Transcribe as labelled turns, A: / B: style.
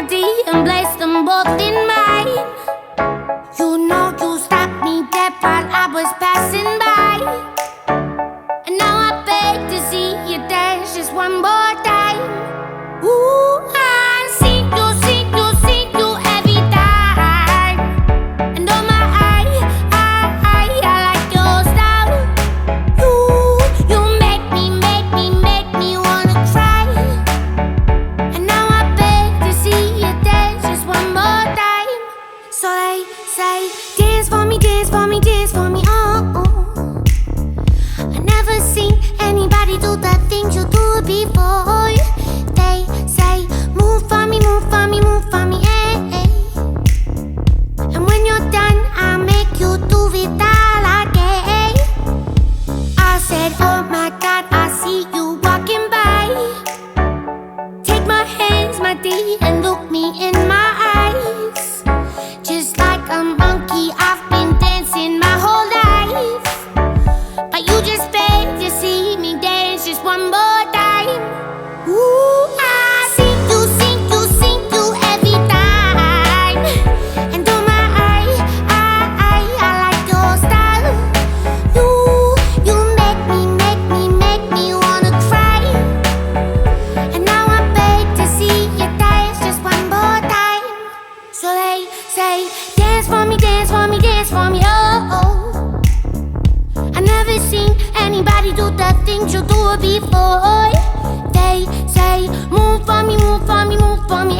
A: my D and place them both in mine. You know you stopped me dead while I was passing by, and now I beg to see you dance just one more time. Ooh, I see you every time. And oh my, I like your style. You make me wanna cry. And now I beg to see you dance just one more time. So they say, dance for me, dance for me, dance for me, oh. I never seen anybody do the things you do before. They say, move for me, move for me, move for me, eh. And when you're done, I'll make you do it all again. I said, oh my God, I see you walking by. Take my hands, my D, and look me in my eyes. Just like a monkey, I've been dancing my whole life, but you just beg to see me dance just one more time. Ooh, I see you every time. And oh my, I like your style. You make me wanna cry. And now I beg to see you dance just one more time. So they say, dance for me, dance for me, dance for me, oh. I never seen anybody do the things you do before. They say, move for me, move for me, move for me,